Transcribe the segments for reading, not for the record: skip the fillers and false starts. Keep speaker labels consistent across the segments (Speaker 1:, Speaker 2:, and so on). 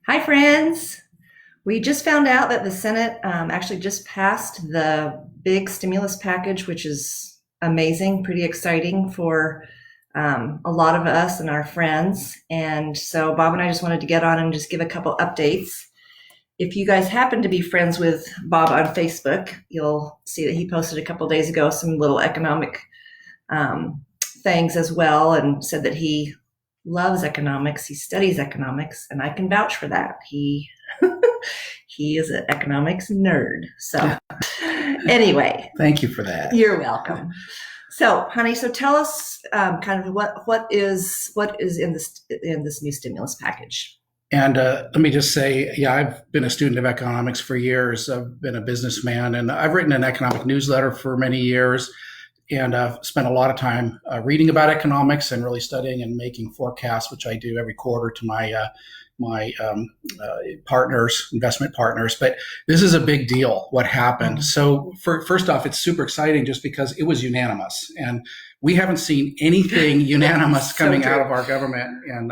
Speaker 1: Hi, friends. We just found out that the Senate actually just passed the big stimulus package, which is amazing, pretty exciting for a lot of us and our friends. And so, Bob and I just wanted to get on and just give a couple updates. If you guys happen to be friends with Bob on Facebook, you'll see that he posted a couple days ago some little economic um, things as well, and said that he loves economics. He studies economics, and I can vouch for that. He is an economics nerd. So anyway,
Speaker 2: Thank you for that.
Speaker 1: you're welcome. So, honey, so tell us kind of what is in this new stimulus package.
Speaker 2: And let me just say, yeah, I've been a student of economics for years. I've been a businessman, and I've written an economic newsletter for many years, and I've spent a lot of time reading about economics and really studying and making forecasts, which I do every quarter to my partners, investment partners. But this is a big deal, what happened. So first off, it's super exciting just because it was unanimous. And we haven't seen anything unanimous
Speaker 1: So
Speaker 2: coming
Speaker 1: true.
Speaker 2: out of our government in,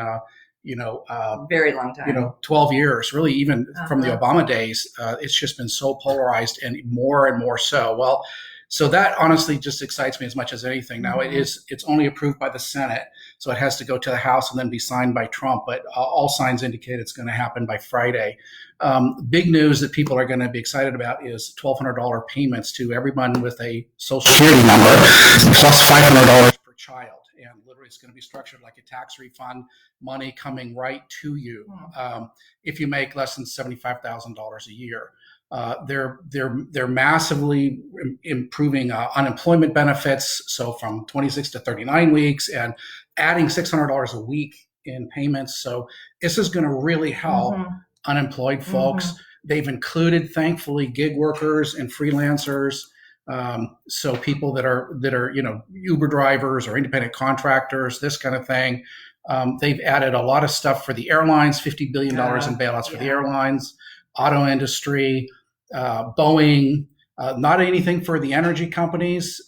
Speaker 1: Very long time.
Speaker 2: 12 years, really, even from the
Speaker 1: Uh-huh.
Speaker 2: Obama days. It's just been so polarized and more so. Well, so that honestly just excites me as much as anything. Now it's only approved by the Senate, so it has to go to the House and then be signed by Trump. But all signs indicate it's going to happen by Friday. Big news that people are going to be excited about is $1,200 payments to everyone with a Social Security number, plus $500 per child. And literally, it's going to be structured like a tax refund, money coming right to you if you make less than $75,000 a year. They're massively improving unemployment benefits, so from 26 to 39 weeks, and adding $600 a week in payments. So this is going to really help unemployed folks. They've included, thankfully, gig workers and freelancers. So people that are Uber drivers or independent contractors, this kind of thing. They've added a lot of stuff for the airlines, $50 billion in bailouts for the airlines, auto industry, Boeing, not anything for the energy companies.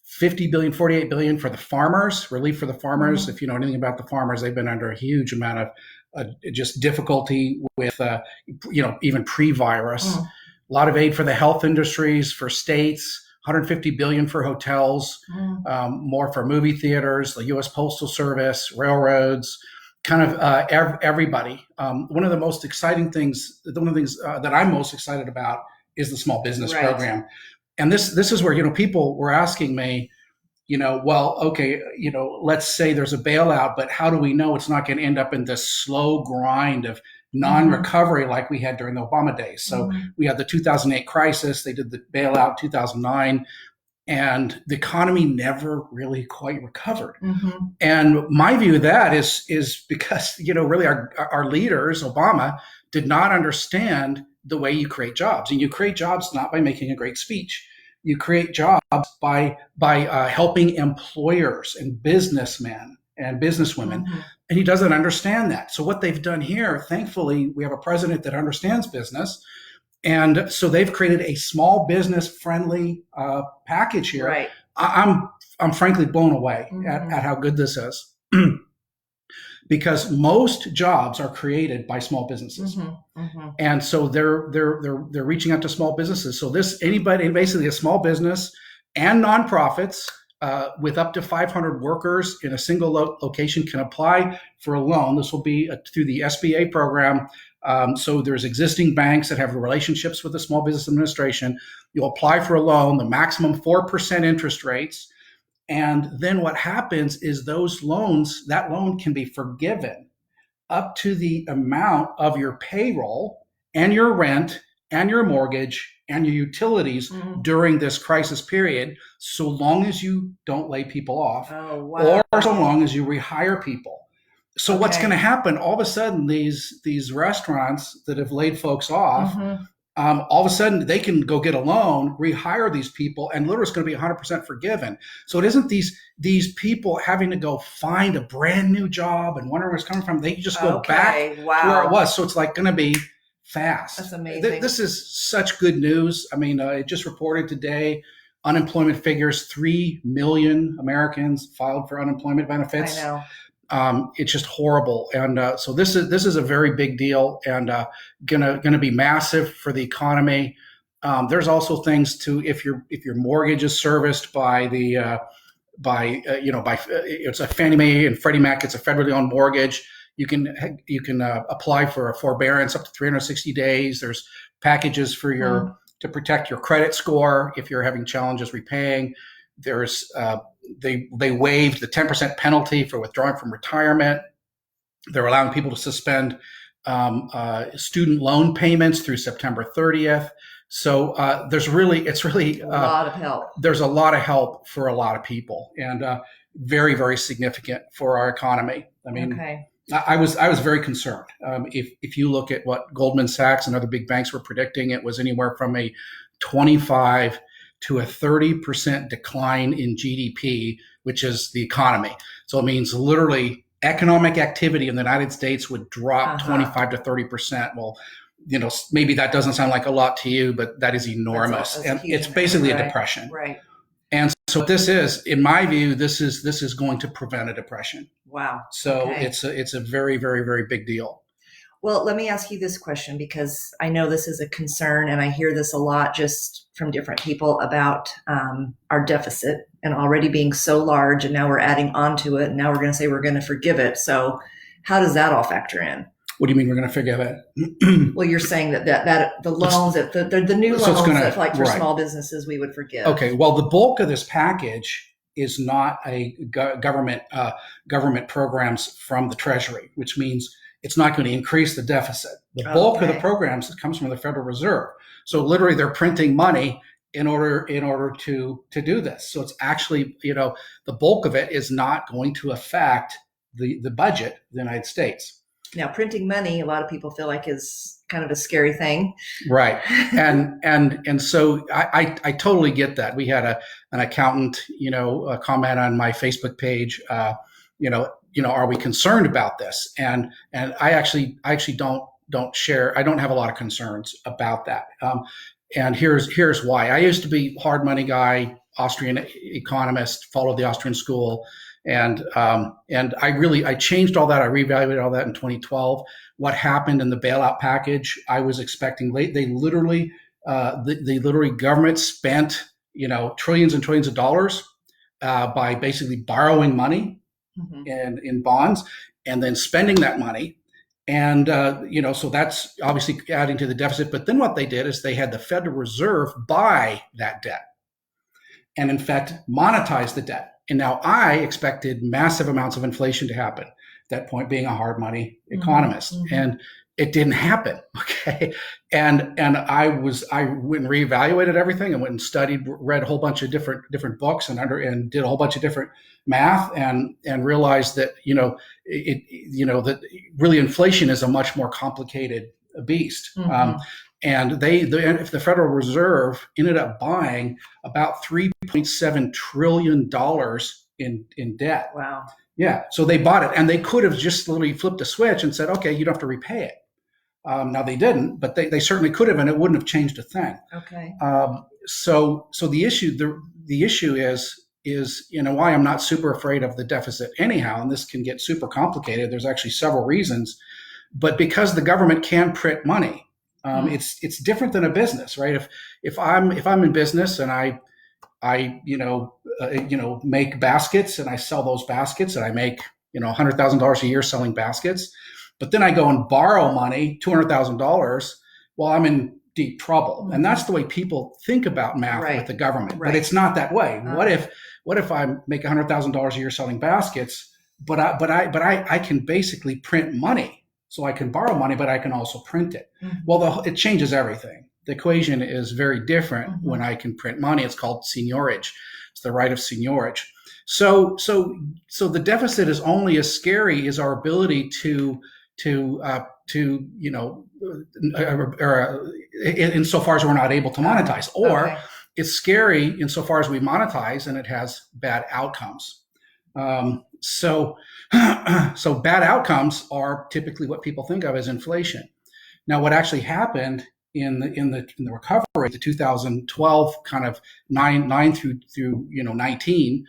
Speaker 2: 50 billion, 48 billion for the farmers, relief for the farmers. If you know anything about the farmers, they've been under a huge amount of just difficulty with, even pre-virus. A lot of aid for the health industries, for states, 150 billion for hotels, more for movie theaters, the U.S. Postal Service, railroads, kind of everybody. One of the most exciting things, one of the things that I'm most excited about is the small business program. And this is where, people were asking me, well, okay, let's say there's a bailout, but how do we know it's not going to end up in this slow grind of non-recovery like we had during the Obama days? So we had the 2008 crisis, they did the bailout 2009, and the economy never really quite recovered. And my view of that is because, really our leaders, Obama, did not understand the way you create jobs. And you create jobs not by making a great speech. You create jobs by helping employers and businessmen and businesswomen. And he doesn't understand that. So what they've done here, thankfully, we have a president that understands business. And so they've created a small business friendly package here.
Speaker 1: Right.
Speaker 2: I'm frankly blown away at how good this is. Because most jobs are created by small businesses, and so they're reaching out to small businesses. So anybody, basically a small business and nonprofits with up to 500 workers in a single location can apply for a loan. This will be through the SBA program. So there's existing banks that have relationships with the Small Business Administration. You'll apply for a loan, the maximum 4% interest rates. And then what happens is that loan can be forgiven up to the amount of your payroll and your rent and your mortgage and your utilities during this crisis period, so long as you don't lay people off, or so long as you rehire people. So what's going to happen? All of a sudden, these restaurants that have laid folks off, all of a sudden they can go get a loan, rehire these people, and literally it's going to be 100% forgiven. So it isn't these people having to go find a brand new job and wonder where it's coming from. They can just go back to where it was. So it's like going to be fast.
Speaker 1: That's amazing.
Speaker 2: This is such good news. I mean, it just reported today, unemployment figures, 3 million Americans filed for unemployment benefits.
Speaker 1: I know.
Speaker 2: It's just horrible. And so this is a very big deal, and gonna be massive for the economy. There's also things to, if your mortgage is serviced by the it's a Fannie Mae and Freddie Mac. It's a federally owned mortgage. You can apply for a forbearance up to 360 days. There's packages for to protect your credit score if you're having challenges repaying. There's they waived the 10% penalty for withdrawing from retirement. They're allowing people to suspend student loan payments through September 30th. So it's really
Speaker 1: A lot of help.
Speaker 2: There's a lot of help for a lot of people, and very, very significant for our economy. I mean,
Speaker 1: Okay.
Speaker 2: I was very concerned. If you look at what Goldman Sachs and other big banks were predicting, it was anywhere from a 25 to a 30% decline in GDP, which is the economy. So it means literally economic activity in the United States would drop 25 to 30%. Well, maybe that doesn't sound like a lot to you, but that is enormous.
Speaker 1: That's
Speaker 2: and
Speaker 1: huge.
Speaker 2: it's basically
Speaker 1: Right.
Speaker 2: a depression.
Speaker 1: Right.
Speaker 2: And so this is, in my view, this is going to prevent a depression.
Speaker 1: Wow.
Speaker 2: So
Speaker 1: Okay.
Speaker 2: it's a very, very, very big deal.
Speaker 1: Well, let me ask you this question, because I know this is a concern, and I hear this a lot just from different people about our deficit and already being so large, and now we're adding on to it, and now we're going to say we're going to forgive it. So how does that all factor in?
Speaker 2: What do you mean we're going to forgive it?
Speaker 1: Well, you're saying that the loans, that the new
Speaker 2: So it's
Speaker 1: loans
Speaker 2: gonna-
Speaker 1: that, like for
Speaker 2: right.
Speaker 1: small businesses, we would forgive.
Speaker 2: Okay. Well, the bulk of this package is not a government programs from the Treasury, which means it's not going to increase the deficit. The bulk of the programs comes from the Federal Reserve. So literally, they're printing money in order to do this. So it's actually, the bulk of it is not going to affect the budget of the United States.
Speaker 1: Now, printing money, a lot of people feel like is kind of a scary thing.
Speaker 2: Right. And so I totally get that. We had an accountant, comment on my Facebook page, are we concerned about this? And I actually don't share. I don't have a lot of concerns about that. And here's why. I used to be hard money guy, Austrian economist, followed the Austrian school. And I changed all that. I reevaluated all that in 2012. What happened in the bailout package? I was expecting they literally government spent trillions and trillions of dollars by basically borrowing money and in bonds and then spending that money. And so that's obviously adding to the deficit. But then what they did is they had the Federal Reserve buy that debt, and in fact monetize the debt. And now I expected massive amounts of inflation to happen at that point, being a hard money economist. And it didn't happen. Okay. And I went and reevaluated everything and went and studied, read a whole bunch of different books and did a whole bunch of different math and realized that, that really inflation is a much more complicated beast. And if the Federal Reserve ended up buying about $3.7 trillion in debt.
Speaker 1: Wow.
Speaker 2: Yeah. So they bought it, and they could have just literally flipped a switch and said, okay, you don't have to repay it. Now they didn't, but they certainly could have, and it wouldn't have changed a thing.
Speaker 1: Okay.
Speaker 2: So the issue is why I'm not super afraid of the deficit anyhow, and this can get super complicated. There's actually several reasons, but because the government can print money. It's different than a business, right? If I'm in business and I make baskets and I sell those baskets and I make $100,000 a year selling baskets, but then I go and borrow money, $200,000. Well, I'm in deep trouble, and that's the way people think about math with the government.
Speaker 1: Right.
Speaker 2: But it's not that way. What if I make $100,000 a year selling baskets, but I can basically print money. So I can borrow money, but I can also print it. Well, it changes everything. The equation is very different when I can print money. It's called seigniorage. It's the right of seigniorage. So the deficit is only as scary as our ability insofar as we're not able to monetize, or it's scary insofar as we monetize and it has bad outcomes. So bad outcomes are typically what people think of as inflation. Now, what actually happened in the recovery, the 2012 kind of 9 through 19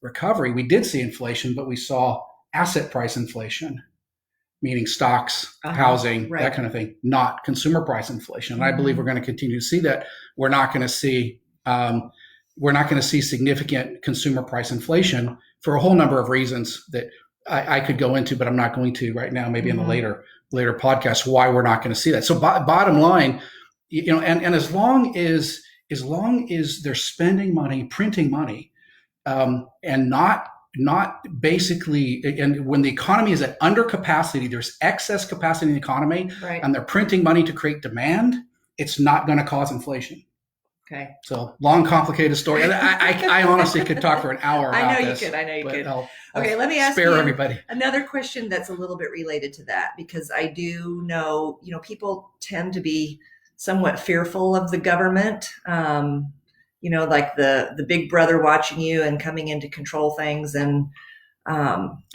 Speaker 2: recovery, we did see inflation, but we saw asset price inflation, meaning stocks,
Speaker 1: Uh-huh.
Speaker 2: housing,
Speaker 1: Right.
Speaker 2: that kind of thing, not consumer price inflation. And I believe we're going to continue to see that. We're not going to see significant consumer price inflation for a whole number of reasons that I could go into, but I'm not going to right now. Maybe in the later podcast, why we're not going to see that. So bottom line, and as long as they're spending money, printing money, and not basically, and when the economy is at under capacity, there's excess capacity in the economy,
Speaker 1: Right.
Speaker 2: and they're printing money to create demand, it's not going to cause inflation.
Speaker 1: Okay.
Speaker 2: So long, complicated story. And I honestly could talk for an hour about
Speaker 1: I know
Speaker 2: this.
Speaker 1: you could.
Speaker 2: I'll
Speaker 1: Okay, let me ask
Speaker 2: spare
Speaker 1: you
Speaker 2: everybody.
Speaker 1: another question that's a little bit related to that, because I do know, people tend to be somewhat fearful of the government. Like the big brother watching you and coming in to control things, and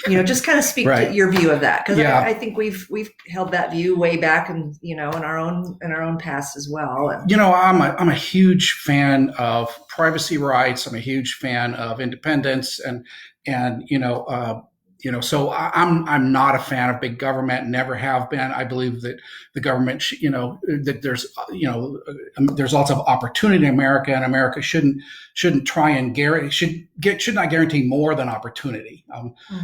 Speaker 1: just kind of speak
Speaker 2: Right.
Speaker 1: to your view of that, because
Speaker 2: Yeah.
Speaker 1: I think we've held that view way back, and in our own past as well. And,
Speaker 2: I'm a huge fan of privacy rights. I'm a huge fan of independence, and so I'm not a fan of big government. Never have been. I believe that the government, that there's lots of opportunity in America, and America shouldn't try and should not guarantee more than opportunity.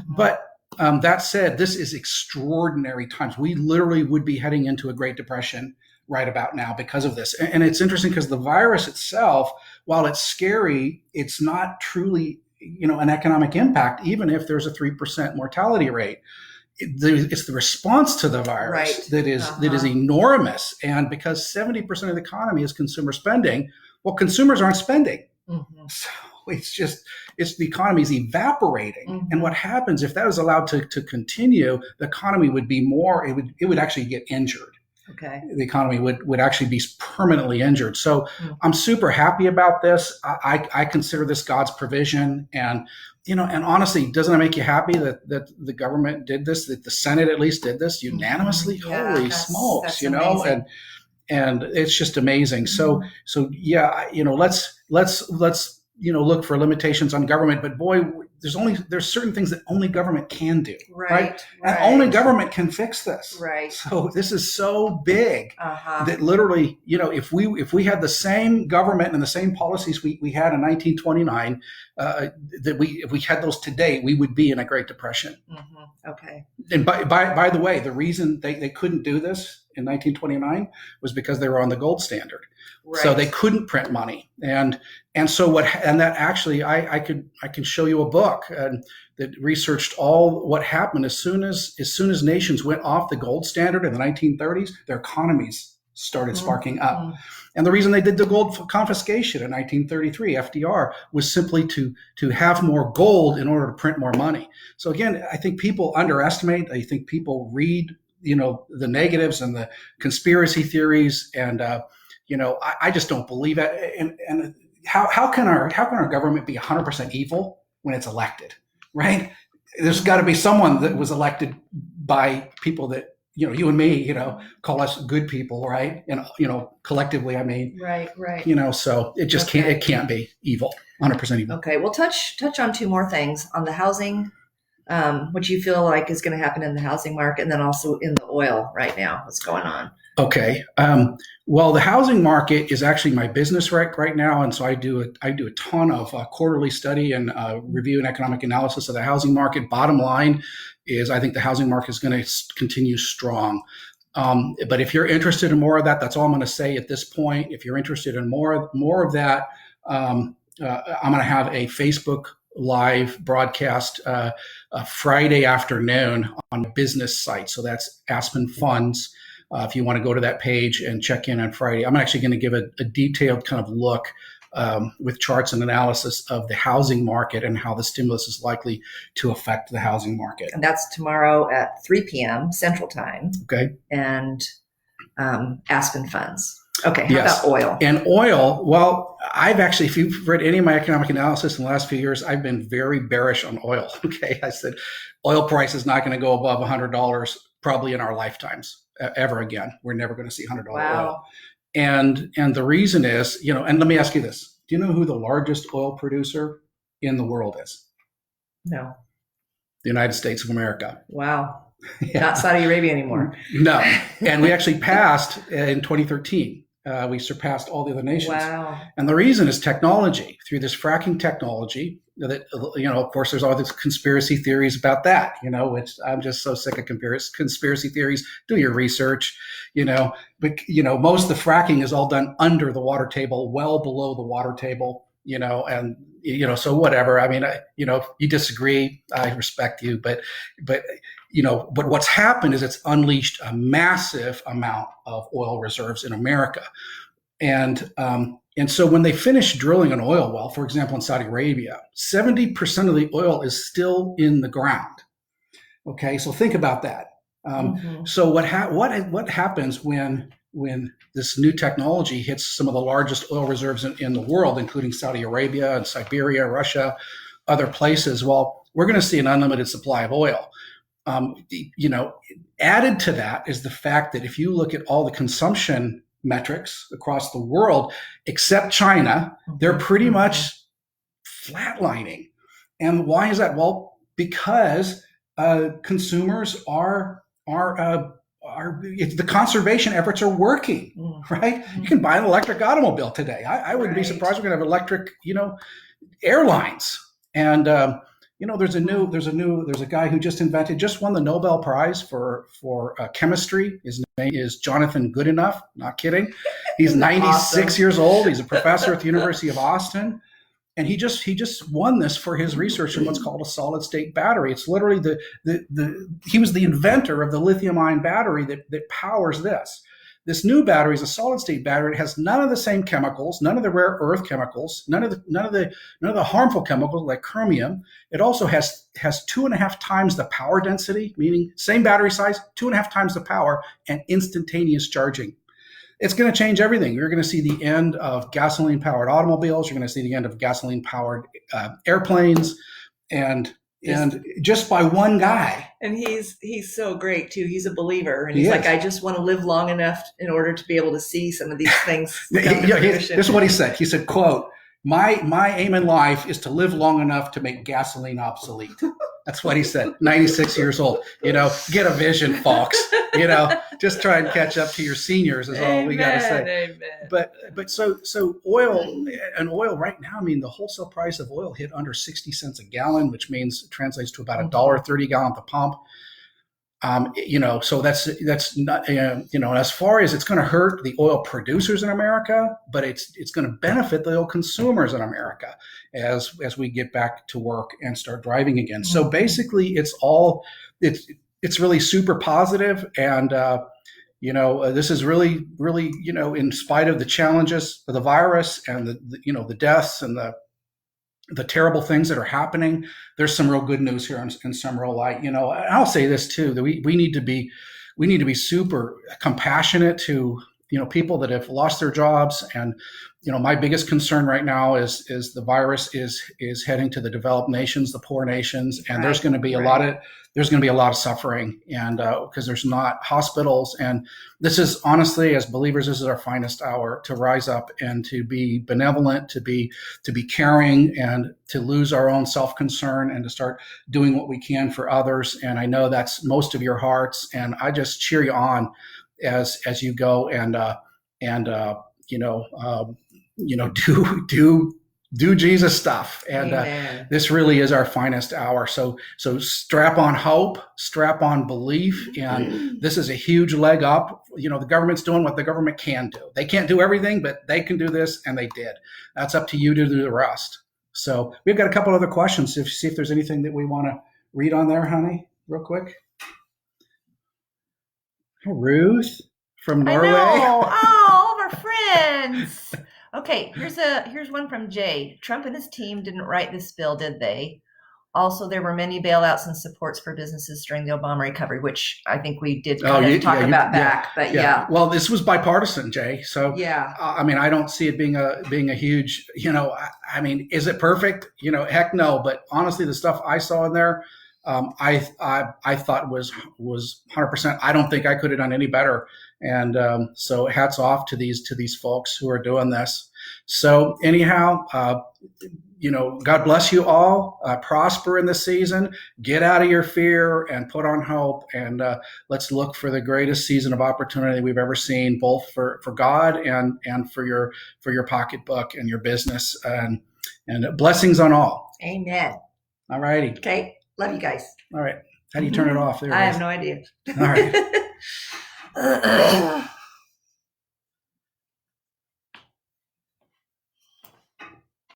Speaker 2: But that said, this is extraordinary times. We literally would be heading into a Great Depression right about now because of this. And it's interesting because the virus itself, while it's scary, it's not truly an economic impact, even if there's a 3% mortality rate. It's the response to the virus that is enormous. And because 70% of the economy is consumer spending, well, consumers aren't spending. So it's the economy is evaporating. And what happens if that was allowed to continue, the economy would be it would actually get injured.
Speaker 1: Okay.
Speaker 2: The economy would actually be permanently injured. So I'm super happy about this. I consider this God's provision. And honestly, doesn't it make you happy that the government did this, that the Senate at least did this unanimously?
Speaker 1: Yeah,
Speaker 2: Holy smokes,
Speaker 1: amazing.
Speaker 2: and it's just amazing. So yeah, let's look for limitations on government, but boy, there's certain things that only government can do, right? And only government can fix this.
Speaker 1: Right.
Speaker 2: So this is so big that literally, if we had the same government and the same policies we had in 1929, if we had those today, we would be in a Great Depression.
Speaker 1: Okay.
Speaker 2: And by the way, the reason they couldn't do this in 1929 was because they were on the gold standard. Right. So they couldn't print money, and so that actually I can show you a book that researched all what happened as soon as nations went off the gold standard in the 1930s, their economies started sparking up. And the reason they did the gold confiscation in 1933, FDR, was simply to have more gold in order to print more money. So again, I think people underestimate. I think people read the negatives and the conspiracy theories, and I just don't believe it. And how can our government be 100% evil when it's elected, right? There's got to be someone that was elected by people that you and me call us good people, right? And collectively, I mean,
Speaker 1: right.
Speaker 2: So it just can't be evil, 100% evil.
Speaker 1: Okay, well, touch on two more things on the housing. What you feel like is going to happen in the housing market, and then also in the oil right now. What's going on?
Speaker 2: Okay. Well, the housing market is actually my business right now, and so I do a ton of quarterly study and review and economic analysis of the housing market. Bottom line is, I think the housing market is going to continue strong. But if you're interested in more of that, that's all I'm going to say at this point. If you're interested in more of that, I'm going to have a Facebook live broadcast Friday afternoon on a business site. So that's Aspen Funds. If you want to go to that page and check in on Friday, I'm actually going to give a detailed kind of look with charts and analysis of the housing market and how the stimulus is likely to affect the housing market. And
Speaker 1: that's tomorrow at 3 p.m. Central Time.
Speaker 2: Okay.
Speaker 1: And Aspen Funds. Okay.
Speaker 2: How
Speaker 1: about oil?
Speaker 2: And oil, well, I've actually, if you've read any of my economic analysis in the last few years, I've been very bearish on oil. Okay. I said oil price is not going to go above $100 probably in our lifetimes ever again. We're never going to see $100 oil. And the reason is, and let me ask you this. Do you know who the largest oil producer in the world is?
Speaker 1: No.
Speaker 2: the United States of America.
Speaker 1: Wow.
Speaker 2: Yeah.
Speaker 1: Not Saudi Arabia anymore.
Speaker 2: No. And we actually passed in 2013. We surpassed all the other nations.
Speaker 1: Wow.
Speaker 2: And the reason is technology. Through this fracking technology, that, of course, there's all these conspiracy theories about that, which I'm just so sick of conspiracy theories. Do your research, but, most of the fracking is all done under the water table, well below the water table, and, so whatever. I mean, you disagree, I respect you, but what's happened is it's unleashed a massive amount of oil reserves in America. And so when they finish drilling an oil well, for example, in Saudi Arabia, 70% of the oil is still in the ground. Okay, so think about that. So what happens when this new technology hits some of the largest oil reserves in the world, including Saudi Arabia and Siberia, Russia, other places? Well, we're going to see an unlimited supply of oil. Added to that is the fact that if you look at all the consumption metrics across the world, except China, they're pretty much flatlining. And why is that? Well, because consumers are the conservation efforts are working, right? You can buy an electric automobile today. I wouldn't be surprised we're going to have electric, airlines. And there's a guy who just won the Nobel Prize for chemistry. His name is Jonathan Goodenough. Not kidding. He's 96
Speaker 1: awesome.
Speaker 2: years old. He's a professor at the University of Austin. And he just won this for his research on what's called a solid state battery. It's literally he was the inventor of the lithium ion battery that powers this. This new battery is a solid state battery. It has none of the same chemicals, none of the rare earth chemicals, none of the harmful chemicals like chromium. It also has 2.5 times the power density, meaning same battery size, 2.5 times the power, and instantaneous charging. It's going to change everything. You're going to see the end of gasoline-powered automobiles. You're going to see the end of gasoline-powered airplanes, and just by one guy.
Speaker 1: And he's so great too. He's a believer, and he's like, I just want to live long enough in order to be able to see some of these things.
Speaker 2: This is what he said. He said, quote, my aim in life is to live long enough to make gasoline obsolete. That's what he said. 96 years old. Get a vision, folks. Just try and catch up to your seniors is all we got to say.
Speaker 1: Amen.
Speaker 2: But so oil right now, I mean, the wholesale price of oil hit under 60 cents a gallon, which means it translates to about $1.30 a gallon at the pump. So that's not, as far as it's going to hurt the oil producers in America, but it's going to benefit the oil consumers in America as we get back to work and start driving again. So basically it's really super positive. And, this is really, really, in spite of the challenges of the virus and the deaths and the terrible things that are happening, there's some real good news here and some real light. I'll say this too, that we need to be super compassionate to, people that have lost their jobs. And, my biggest concern right now is the virus is heading to the developed nations, the poor nations. And there's going to be a lot of suffering, and because there's not hospitals. And this is honestly, as believers, this is our finest hour to rise up and to be benevolent, to be caring, and to lose our own self-concern and to start doing what we can for others. And I know that's most of your hearts. And I just cheer you on as you go and do Jesus stuff. And this really is our finest hour. So strap on hope, strap on belief. And this is a huge leg up. The government's doing what the government can do. They can't do everything, but they can do this, and they did. That's up to you to do the rest. So we've got a couple other questions. See if there's anything that we want to read on there, honey, real quick. Ruth from Norway.
Speaker 1: I know. Oh, all of our friends. Okay, here's one from Jay. Trump and his team didn't write this bill, did they? Also, there were many bailouts and supports for businesses during the Obama recovery, which I think we did talk about back. But yeah.
Speaker 2: Well, this was bipartisan, Jay. So
Speaker 1: yeah.
Speaker 2: I don't see it being a huge. Is it perfect? Heck no. But honestly, the stuff I saw in there, I thought was 100%. I don't think I could have done any better. And so hats off to these folks who are doing this. So anyhow, God bless you all. Prosper in the season. Get out of your fear and put on hope. And let's look for the greatest season of opportunity we've ever seen, both for God and for your pocketbook and your business. And blessings on all.
Speaker 1: Amen.
Speaker 2: All righty.
Speaker 1: Okay. Love you guys.
Speaker 2: All right. How do you turn it off? There
Speaker 1: I
Speaker 2: it is.
Speaker 1: have no idea.
Speaker 2: All right.